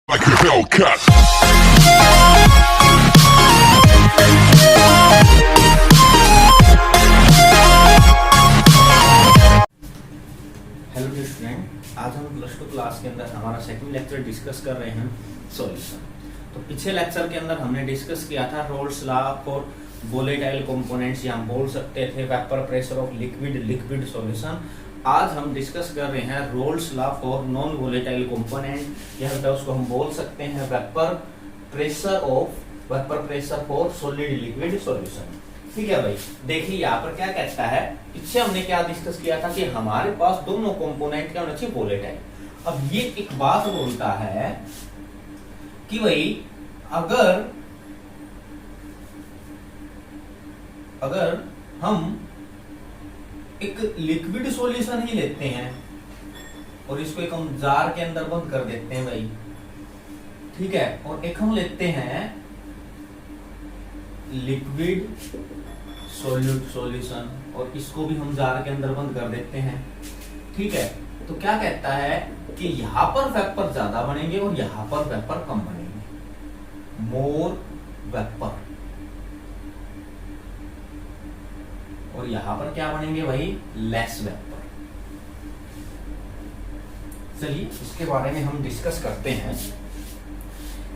like a Hellcat. Hello dear student, आज हम plus two class के अंदर हमारा सेकंड लेक्चर डिस्कस कर रहे हैं सॉल्यूशन। तो पिछले लेक्चर के अंदर हमने डिस्कस किया था roles law for volatile components, या हम बोल सकते थे vapour pressure of liquid solution. आज हम डिस्कस कर रहे हैं roles law for non volatile component, या उसको हम बोल सकते हैं vapour pressure for solid liquid solution. ठीक है भाई, देखिए यहाँ पर क्या कहता है, इससे हमने क्या डिस्कस किया था कि हमारे पास दोनों कंपोनेंट क्या होना चाहिए, वोलेटाइल। अब ये एक बात बोलता है कि भाई अगर हम एक लिक्विड सॉल्यूशन ही लेते हैं और इसको एक हम जार के अंदर बंद कर देते हैं भाई, ठीक है, और एक हम लेते हैं लिक्विड सॉल्यूट सॉल्यूशन और इसको भी हम जार के अंदर बंद कर देते हैं, ठीक है, तो क्या कहता है कि यहां पर वेपर ज्यादा बनेंगे और यहां पर वेपर कम बनेंगे, मोर वेपर, और यहां पर क्या बनेंगे भाई, लेस वेपर। चलिए इसके बारे में हम डिस्कस करते हैं।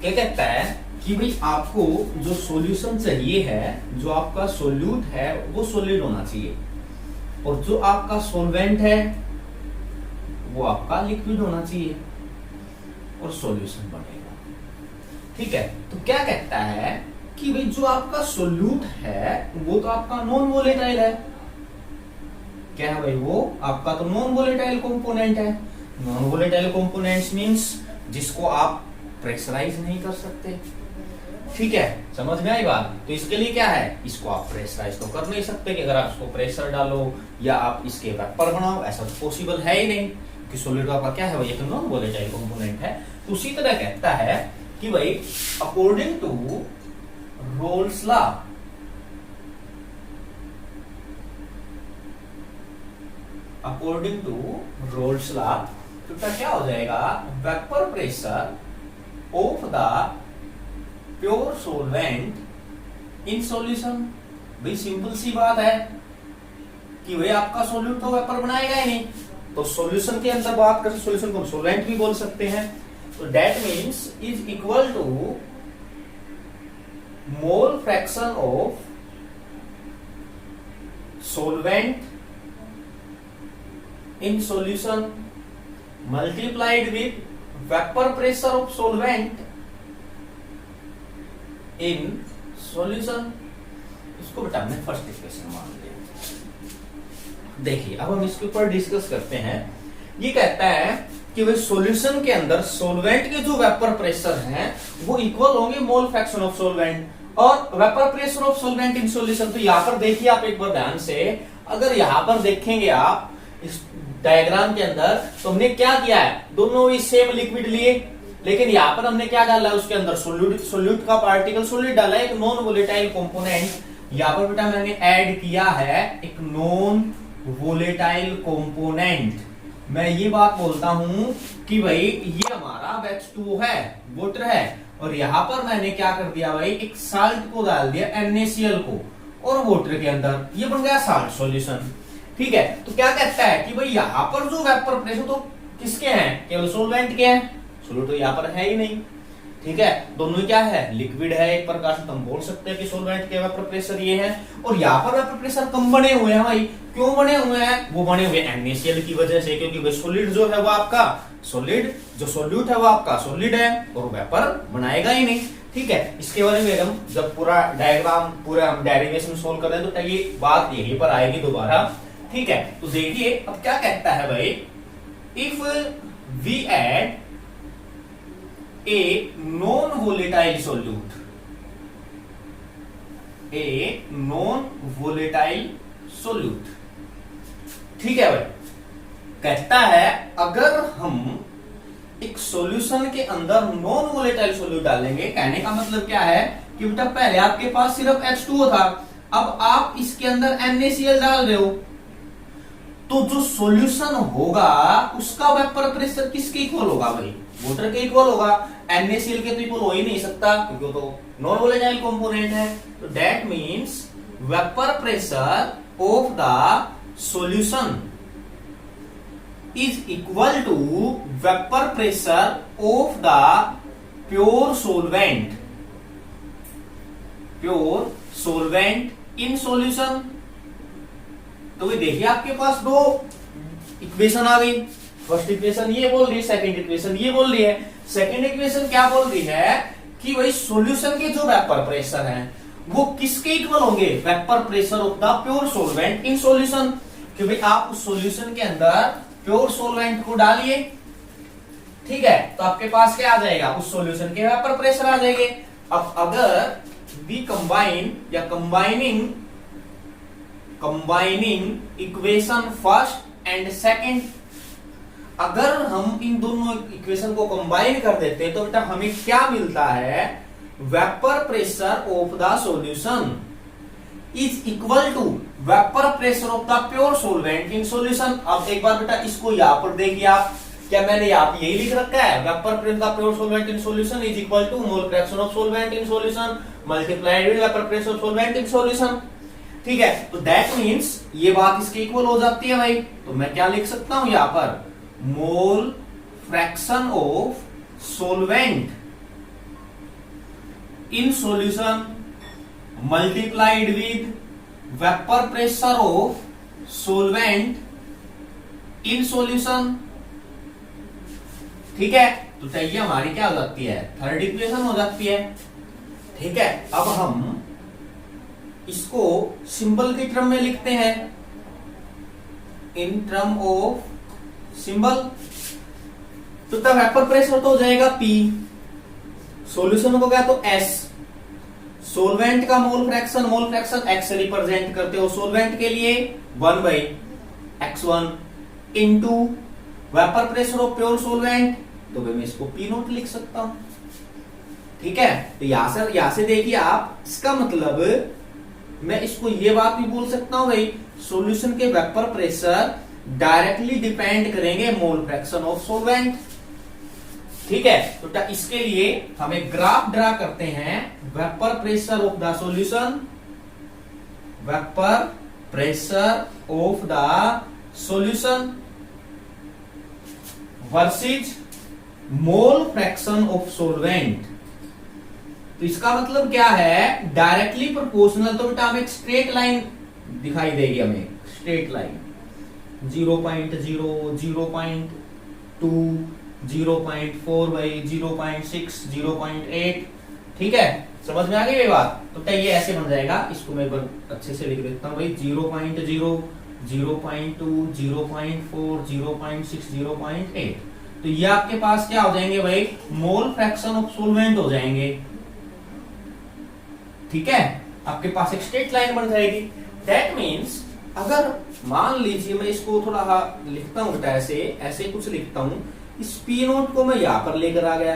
क्या कहता है कि भाई आपको जो सॉल्यूशन चाहिए है, जो आपका सोल्यूट है वो सॉलिड होना चाहिए, और जो आपका सॉल्वेंट है वो आपका लिक्विड होना चाहिए, और सॉल्यूशन बनेगा। ठीक है, तो क्या कहता है कि भाई जो आपका सोल्यूट है वो तो आपका नॉन वोलेटाइल है। क्या है भाई, वो आपका तो नॉन वोलेटाइल कंपोनेंट है। नॉन वोलेटाइल कंपोनेंट्स मींस जिसको आप प्रेशराइज नहीं कर सकते। ठीक है, समझ में आई बात। तो इसके लिए क्या है, इसको आप प्रेशराइज तो कर नहीं सकते कि अगर आप इसको प्रेशर डालो या आप इसके वेपर बनाओ, ऐसा तो पॉसिबल है ही नहीं कि सॉलिड आपका क्या है भाई, एक नॉन वोलेटाइल कंपोनेंट है। तो उसी तरह कहता है कि भाई अकॉर्डिंग टू रोल्स लॉ, तो क्या हो जाएगा, vapour pressure of the pure solvent in solution. भाई सिंपल सी बात है कि भाई आपका सॉल्यूट तो वेपर बनाएगा ही नहीं, तो सॉल्यूशन के अंदर बात करते, सॉल्यूशन को सॉल्वेंट भी बोल सकते हैं। तो that means is equal to mole fraction of solvent in solution multiplied with vapour pressure of solvent in solution. इसको बेटा हमने फर्स्ट इक्वेशन मान लिया। देखिए अब हम इसके ऊपर डिस्कस करते हैं। ये कहता है कि भाई सॉल्यूशन के अंदर सॉल्वेंट के जो वेपर प्रेशर हैं वो इक्वल होंगे मोल फ्रैक्शन ऑफ सॉल्वेंट और vapour pressure of solvent in solution. तो यहां पर देखिए आप एक बार ध्यान से, अगर यहां पर देखेंगे आप इस डायग्राम के अंदर, तो हमने क्या किया है, दोनों ही सेम लिक्विड लिए, लेकिन यहां पर हमने क्या डाला है, उसके अंदर सोल्यूट का पार्टिकल सॉलिड डाला है, एक नॉन वोलेटाइल कंपोनेंट। यहां पर बेटा मैंने ऐड किया है एक नॉन वोलेटाइल कंपोनेंट। मैं ये बात बोलता हूं कि भाई ये हमारा H2O है, वाटर है, और यहां पर मैंने क्या कर दिया भाई, एक साल्ट को डाल दिया, NaCl को, और वाटर के अंदर ये बन गया साल्ट सॉल्यूशन। ठीक है, तो क्या कहता है कि भाई यहां पर जो वेपर प्रेशर तो किसके हैं, केवल सॉल्वेंट के हैं, सोल्यूट तो यहाँ पर है ही नहीं। ठीक है, दोनों क्या है, लिक्विड है एक प्रकार से, तो हम बोल सकते हैं कि सॉल्वेंट के वेपर प्रेशर ये है, और यहाँ पर वेपर प्रेशर कम बने हुए हैं भाई। क्यों बने हुए हैं, वो बने हुए NaCl की वजह से, क्योंकि भाई सॉलिड जो है वो आपका सॉलिड, जो सॉल्यूट है वो आपका सॉलिड है और वेपर बनाएगा ही नहीं। ठीक है, इसके बारे में हम जब पूरा डायग्राम, पूरा हम डेरिवेशन सोल्व कर रहे हैं तो ये बात यहीं पर आएगी दोबारा। ठीक है, तो देखिए अब क्या कहता है भाई, if we add a non volatile solute, ठीक है भाई, कहता है अगर हम एक सॉल्यूशन के अंदर नॉन वोलेटाइल सोल्यूट डालेंगे, कहने का मतलब क्या है कि बेटा पहले आपके पास सिर्फ H2O था, अब आप इसके अंदर NaCl डाल रहे हो, तो जो सॉल्यूशन होगा उसका वेपर प्रेशर किसके इक्वल होगा भाई, वाटर के इक्वल होगा। NaCl के तो इक्वल हो ही नहीं सकता क्योंकि वो तो नॉन वोलेटाइल कंपोनेंट है। तो that means vapour pressure of the solution is equal to vapour pressure of the pure solvent in solution. तो भाई देखिए आपके पास दो इक्वेशन आ गई। फर्स्ट इक्वेशन ये बोल रही है, सेकंड इक्वेशन ये बोल रही है। सेकंड इक्वेशन क्या बोल रही है कि भाई सॉल्यूशन के जो वेपर प्रेशर है वो किसके इक्वल होंगे? Vapour pressure of the pure solvent in solution. कि भाई आप उस सॉल्यूशन के अंदर प्योर सॉल्वेंट को डालिए, ठीक है, तो आपके पास क्या आ जाएगा? उस सॉल्यूशन के वेपर प्रेशर आ जाएंगे। अब अगर वी कंबाइन या combining equation first and second, अगर हम इन दोनों इक्वेशन को कंबाइन कर देते हैं तो बेटा हमें क्या मिलता है? Vapour pressure of the solution is equal to vapour pressure of the pure solvent in solution. अब एक बार बेटा इसको यहां पर देखिए आप, क्या मैंने यहाँ पे यही लिख रखा है? Vapour pressure of the pure solvent in solution is equal to mole fraction of solvent in solution multiplied with vapour pressure of solvent in solution. ठीक है, तो दैट मींस ये बात इसके इक्वल हो जाती है भाई। तो मैं क्या लिख सकता हूं यहां पर? मोल fraction of solvent in solution multiplied with vapour pressure of solvent in solution. ठीक है, तो चाहिए हमारी क्या हो जाती है? थर्ड इक्वेशन हो जाती है। ठीक है, अब हम इसको सिंबल के टर्म में लिखते हैं, इन टर्म ऑफ सिंबल। तो तब वेपर प्रेशर तो हो जाएगा P, सॉल्यूशन हो गया तो S, सॉल्वेंट का मोल फ्रैक्शन X रिप्रेजेंट करते हो सॉल्वेंट के लिए 1/x1 into vapour pressure of pure solvent, तो मैं इसको P नोट लिख सकता हूं। ठीक है, तो यहां से देखिए आप, इसका मतलब मैं इसको ये बात भी बोल सकता हूं भाई, सॉल्यूशन के वेपर प्रेशर डायरेक्टली डिपेंड करेंगे मोल फ्रैक्शन ऑफ सॉल्वेंट। ठीक है, तो इसके लिए हमें ग्राफ ड्रा करते हैं, vapour pressure of the solution, vapour pressure of the solution versus mole fraction of solvent. तो इसका मतलब क्या है? Directly proportional. तो बेटा हमें एक स्ट्रेट लाइन दिखाई देगी, हमें स्ट्रेट लाइन 0.0, 0.2, 0.4 बाई 0.6, 0.8। ठीक है, समझ में आ गई ये बात? तो ये ऐसे बन जाएगा, इसको मैं अच्छे से लिख देता हूं भाई, 0.0, 0.2, 0.4, 0.6, 0.8। तो ये आपके पास क्या हो जाएंगे भाई? मोल फ्रैक्शन ऑफ सॉल्वेंट हो जाएंगे। ठीक है, आपके पास एक स्ट्रेट लाइन बन जाएगी। दैट मींस अगर मान लीजिए मैं इसको थोड़ा लिखता हूं बेटा, ऐसे कुछ लिखता हूं, इस P नोट को मैं यहां पर लेकर आ गया,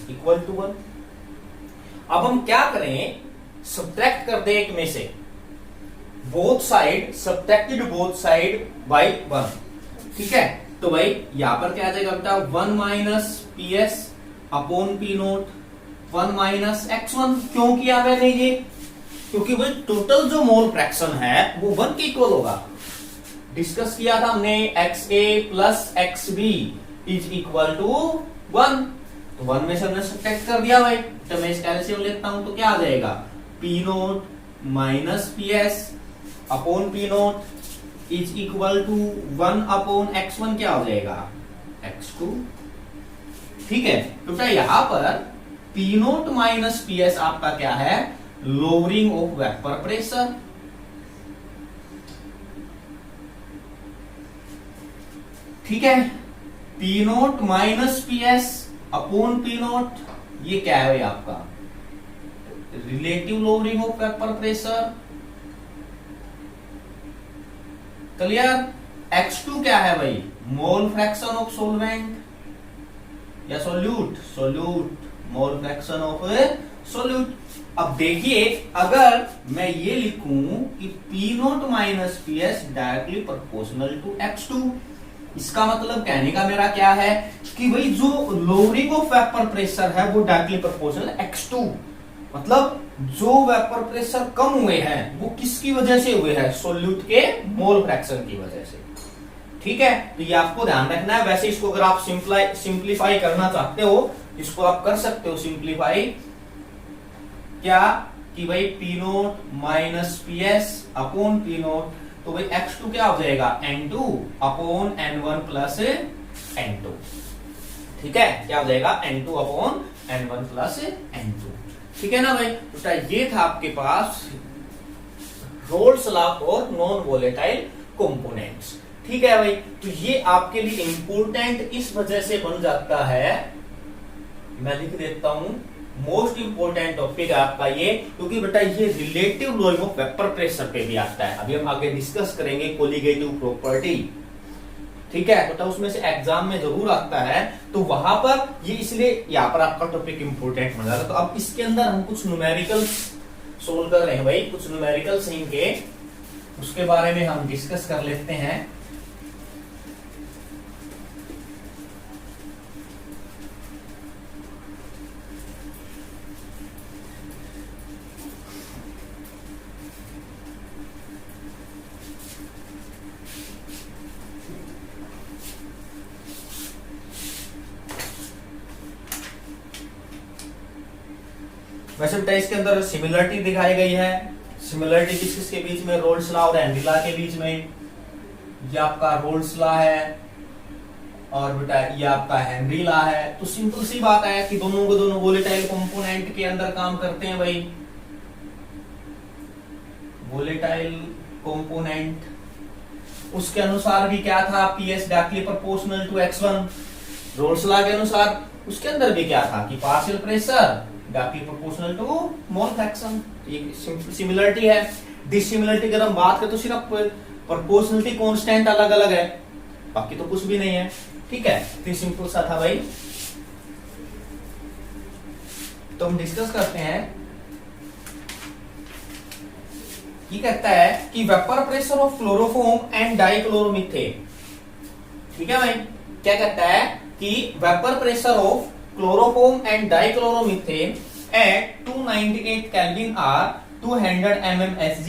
इक्वल टू 1। अब हम क्या करें? सब्ट्रैक्ट कर दे एक में से, both side subtracted both side by 1। ठीक है, तो भाई यहां पर क्या आ जाएगा बेटा? 1 minus PS upon P note, 1 minus x1। क्यों किया मैंने ये? क्योंकि भाई टोटल जो मोल फ्रैक्शन है वो 1 के इक्वल होगा। डिस्कस किया था हमने, XA plus XB is equal to 1। तो 1 में से हमने सब्ट्रैक्ट कर दिया भाई। तो मैं इसका एलसीएम लेता हूं तो क्या आ जाएगा? P naught minus PS upon P naught is equal to 1 upon x1, क्या हो जाएगा? x2। ठीक है, तो यहां पर P नोट माइनस PS आपका क्या है? Lowering of vapour pressure. ठीक है, P naught minus PS upon P naught, ये क्या है भाई आपका? Relative lowering of vapour pressure. Clear? x2 क्या है भाई? मोल फ्रैक्शन ऑफ सॉल्वेंट या solute mole fraction of solute. अब देखिए, अगर मैं ये लिखूं कि P naught minus PS directly proportional to x2, इसका मतलब कहने का मेरा क्या है कि भाई जो लोअरिंग ऑफ वेपर प्रेशर है वो डायरेक्टली प्रोपोर्शनल x2, मतलब जो वेपर प्रेशर कम हुए हैं वो किसकी वजह से हुए हैं, सोल्यूट के मोल फ्रैक्शन की वजह से। ठीक है, तो ये आपको ध्यान रखना है। वैसे इसको अगर आप सिंप्लीफाई करना चाहते हो, इसको आप कर सकते हो सिंप्लीफाई, क्या कि भाई P note minus P S upon P note, तो भाई x2 क्या हो जाएगा, n2 upon n1 plus n2। ठीक है, क्या हो जाएगा, n2 upon n1 plus n2। ठीक है ना भाई, तो ये था आपके पास Raoult's law for non volatile components. ठीक है भाई, तो ये आपके लिए इंपॉर्टेंट इस वजह से बन जाता है, मैं लिख देता हूं, मोस्ट इंपोर्टेंट टॉपिक है आपका ये, क्योंकि बेटा ये रिलेटिव लोइंग ऑफ वेपर प्रेशर पे भी आता है। अभी हम आगे डिस्कस करेंगे कोलिगेटिव प्रॉपर्टी। ठीक है, तो उसमें से एग्जाम में जरूर आता है, तो वहां पर ये इसलिए यहाँ पर आपका टॉपिक इंपोर्टेंट बन जाता है। तो अब इसके अंदर हम कुछ न्यूमेरिकल सोल्व कर रहे हैं भाई, कुछ न्यूमेरिकल्स इनके, उसके बारे में हम डिस्कस कर लेते हैं। वैसे बेटा इसके अंदर सिमिलरिटी दिखाई गई है, सिमिलरिटी किसके बीच में, रोल्स लॉ और हेनरी लॉ के बीच में। ये आपका रोल्स लॉ है और बेटा ये आपका हेनरी लॉ है। तो सिंपल सी बात है कि दोनों को दोनों वोलेटाइल कंपोनेंट के अंदर काम करते हैं भाई, वोलेटाइल कंपोनेंट। उसके अनुसार भी क्या था, PS directly proportional to x1, Raoult's law के अनुसार उसके अंदर भी क्या था कि partial pressure directly proportional to mole fraction. ये सिमिलरिटी है। डिसिमिलरिटी अगर हम बात करें तो सिर्फ प्रोपोर्शनलिटी कांस्टेंट अलग अलग है, बाकी तो कुछ भी नहीं है। ठीक है, तो सिंपल सा था भाई। तो हम डिस्कस करते हैं, ये कहता है कि vapour pressure of chloroform and dichloromethane. ठीक है भाई, क्या कहता है कि vapour pressure of chloroform and dichloromethane at 298 Kelvin are 200 mm Hg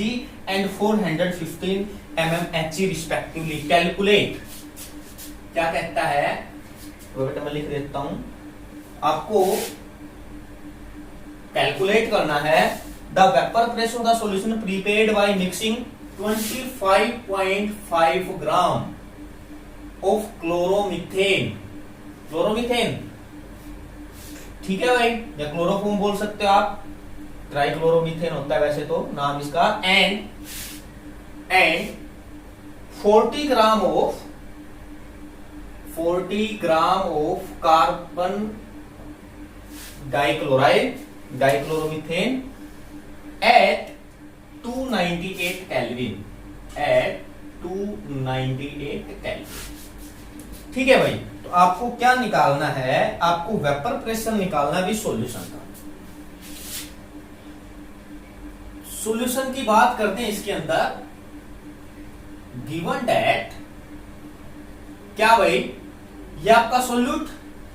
and 415 mm Hg respectively. Calculate, क्या कहता है वो बेटा मैं लिख देता हूं, आपको कैलकुलेट करना है the vapour pressure of the solution prepared by mixing 25.5 gram of chloromethane. Chloromethane, ठीक है भाई, या क्लोरोफॉर्म बोल सकते हो आप, ट्राइक्लोरोमीथेन होता है वैसे तो नाम इसका। And 40 gram of carbon dichloride, dichloromethane at 298 kelvin, at 298 kelvin. ठीक है भाई, तो आपको क्या निकालना है, आपको वेपर प्रेशर निकालना भी सॉल्यूशन का। सॉल्यूशन की बात करते हैं इसके अंदर, गिवन दैट क्या भाई, ये आपका सोल्यूट,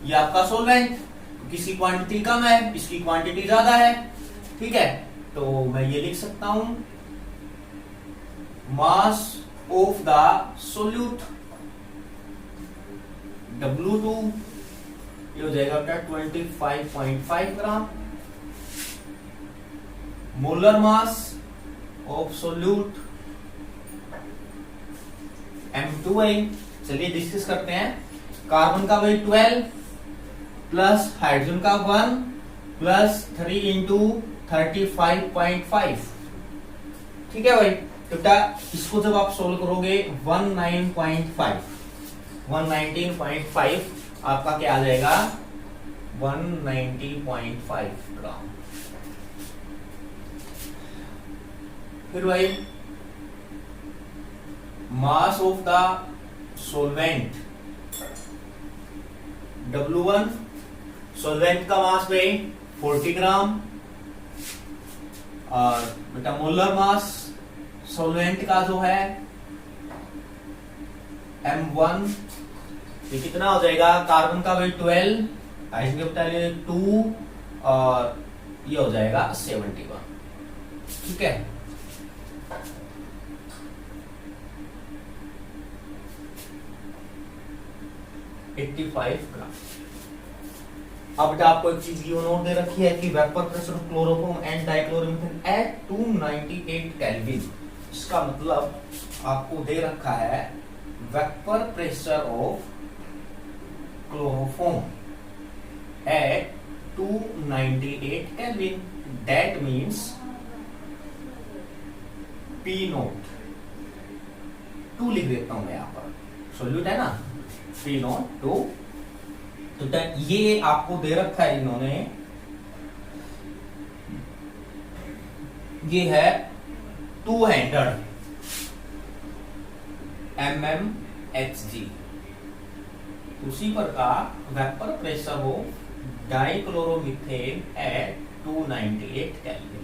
ये आपका सोलवेंट, किसी क्वांटिटी कम है, इसकी क्वांटिटी ज्यादा है। ठीक है, तो मैं ये लिख सकता हूं, mass of the solute W2 ये हो जाएगा 25.5 ग्राम, molar mass of solute M2 है। चलिए डिस्कस करते हैं, कार्बन का भाई 12 प्लस हाइड्रोजन का 1 प्लस 3 इंटू 35.5। ठीक है भाई, तो इसको जब आप सोल्व करोगे 119.5 आपका क्या आ जाएगा, 190.5 ग्राम। फिर भाई mass of the solvent W1, solvent का मास भाई 40 ग्राम, और बेटा मोलर मास सोलवेंट का जो है M1 ये कितना हो जाएगा, कार्बन का वेट 12, हाइड्रोजन का वेट 2 और ये हो जाएगा 71। ठीक है, ग्राम। अब आपको एक चीज ये नोट दे रखी है कि vapour pressure of chloroform and dichloromethane at 298 kelvin. इसका मतलब आपको दे रखा है vapour pressure of chloroform at 298 kelvin, that means P naught 2 लिख देता हूं मैं यहां पर, सोल्यूट है ना, P नोट 2। तो ये आपको दे रखा है इन्होंने, ये है 200 mmHg। उसी प्रकार वेपर प्रेशर हो डाइक्लोरोमीथेन एट 298 केल्विन,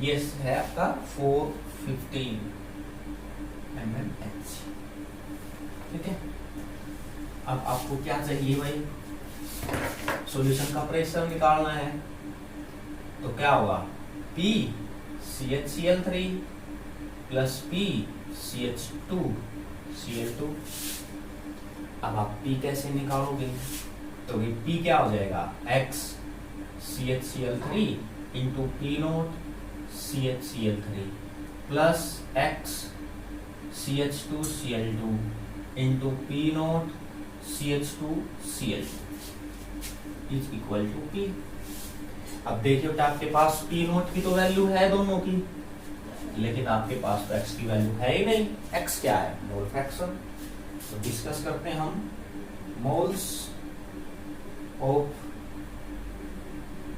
ये है आपका 415 mmHg। ठीक है, अब आपको क्या चाहिए भाई, सॉल्यूशन का प्रेशर निकालना है। तो क्या होगा, P CHCl3 plus P CH2 Cl2। अब आप P कैसे निकालोगे, तो ये P क्या हो जाएगा, X CHCl3 into P naught CHCl3 plus X CH2 Cl2 into P naught CH2 Cl2 is equal to P। अब देखिए बेटा, आपके पास P नोट की तो वैल्यू है दोनों की, लेकिन आपके पास तो X की वैल्यू है ही नहीं। X क्या है, मोल फ्रैक्शन। तो डिस्कस करते हैं हम मोल्स ऑफ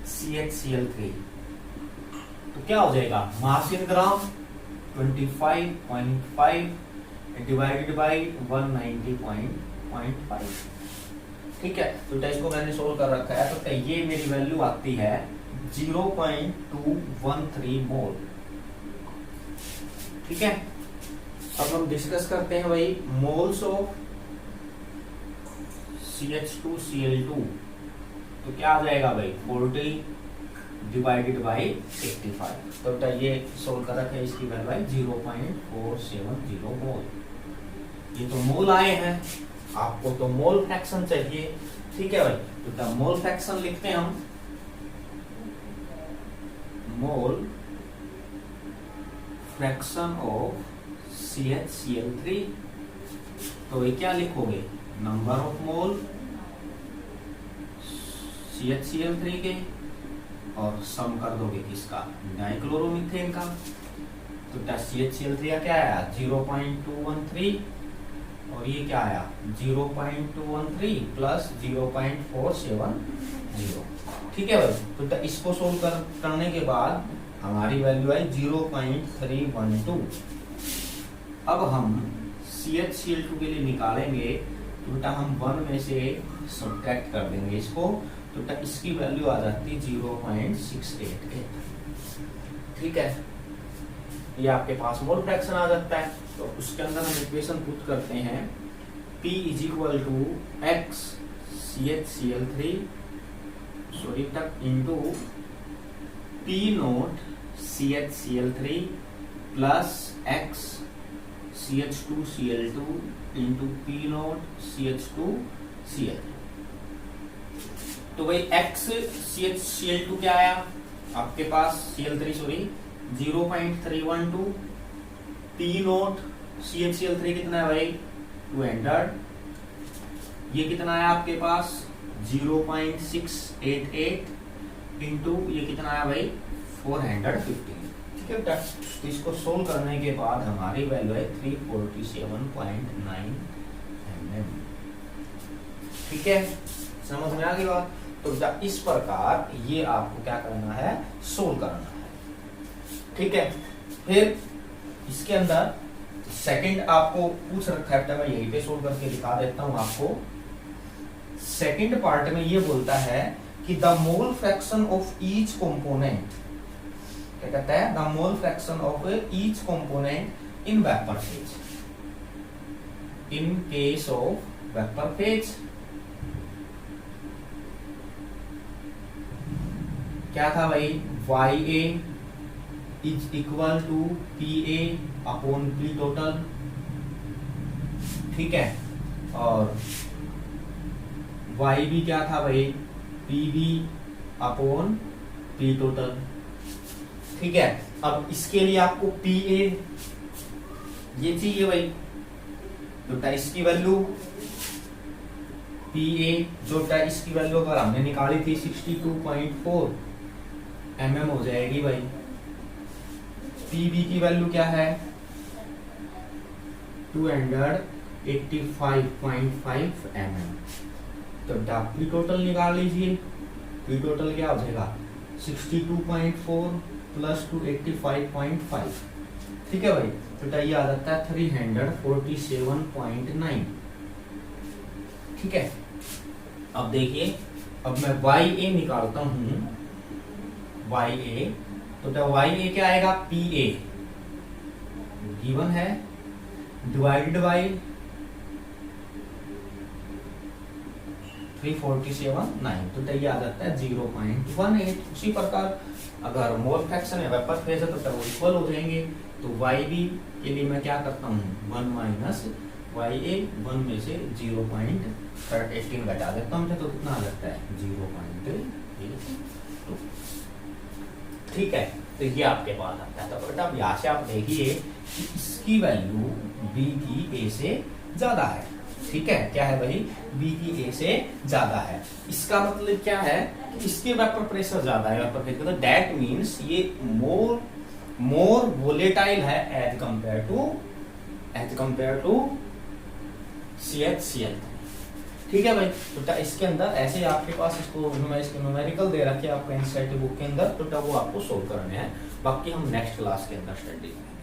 CHCl3। तो क्या हो जाएगा, मास इन ग्राम 25.5 डिवाइडेड बाई 190.5। ठीक है, तो इसको मैंने सोल्व कर रखा है। तो ये मेरी वैल्यू आती है 0.213 मोल। ठीक है, अब हम डिस्कस करते हैं भाई मोल्स ऑफ CH2Cl2। तो क्या आ जाएगा भाई, 40 डिवाइडेड बाई 85। तो ये सोल्व कर रखा है, इसकी वैल्यू है 0.470 मोल। ये तो मोल आए हैं, आपको तो मोल फ्रैक्शन चाहिए। ठीक है भाई, तो मोल फ्रैक्शन लिखते हैं हम, मोल फ्रैक्शन ऑफ CHCl3। तो ये क्या लिखोगे, नंबर ऑफ मोल CHCl3 के और सम कर दोगे किसका, डाइक्लोरोमीथेन का। तो CHCl3 का क्या आया 0.213 और ये क्या आया 0.213 प्लस 0.470। ठीक है भाई, तो इसको सोल्व करने के बाद हमारी वैल्यू आई 0.312। अब हम CHCl2 के लिए निकालेंगे, तो बेटा हम 1 में से सब्ट्रैक्ट कर देंगे इसको, तो बेटा इसकी वैल्यू आ जाती 0.688। ठीक है, ये आपके पास मोल फ्रैक्शन आ जाता है। तो उसके अंदर हम इक्वेशन पुट करते हैं, P is equal to X CHCl3 sorry तक into P naught CHCl3 plus X CH2Cl2 into P naught CH2Cl2। तो भाई X CHCl2 क्या आया आपके पास, Cl3 sorry 0.312, P naught CHCl3 कितना है भाई 200, ये कितना है आपके पास 0.688 इंटू ये कितना है भाई 415। ठीक है बेटा, तो इसको सोल्व करने के बाद हमारी वैल्यू है 347.9 mm। ठीक है, समझ में आ गई बात। तो इस प्रकार ये आपको क्या करना है, सोल्व करना है। ठीक है, फिर इसके अंदर सेकंड आपको पूछ रखा है, मैं यहीं पे सोल्व करके दिखा देता हूं आपको। सेकंड पार्ट में ये बोलता है कि the mole fraction of each component, क्या कहता है, the mole fraction of each component in vapour phase in case of vapour phase क्या था भाई, YA is equal to PA upon P total, ठीक है, और YB क्या था भाई, PB अपॉन P टोटल, ठीक है। अब इसके लिए आपको PA ये चाहिए भाई, तो इसकी वैल्यू PA जो इसकी वैल्यू अगर हमने निकाली थी 62.4 mm हो जाएगी भाई। PB की वैल्यू क्या है, 285.5 mm। तो P टोटल निकाल लीजिए, P टोटल क्या हो जाएगा 62.4 प्लस 285.5, ठीक है भाई। तो ये आ जाता है 347.9, ठीक है। अब देखिए, अब मैं YA निकालता हूं, YA, तो YA क्या आएगा, PA गिवन है डिवाइडेड बाई 347.9, तो ये आ जाता है 0.18। उसी प्रकार अगर मोल फ्रैक्शन है वेपर फेज है तो वो इक्वल हो जाएंगे। तो YB के लिए मैं क्या करता हूँ, 1 माइनस YA, 1 में से 0.18 घटा देता हूँ, तो कितना आ जाता है 0.82, ठीक है। तो ये आपके पास आता है। तो बेटा अब यहाँ से आप देखिए कि इसकी वैल्यू B की A से ज्यादा है, ठीक है। क्या है भाई, B की A से ज्यादा है। इसका मतलब क्या है कि इसके वेपर प्रेशर ज्यादा है, वेपर प्रेशर, दैट मींस ये मोर वोलेटाइल है एज कंपेयर टू CH, ठीक है भाई। तो इसके अंदर ऐसे आपके पास इसको न्यूमेरिकल दे रखे हैं आपको एनसीईआरटी बुक के अंदर, तो वो आपको सोल्व करने हैं। बाकी हम नेक्स्ट क्लास के अंदर स्टडी करेंगे।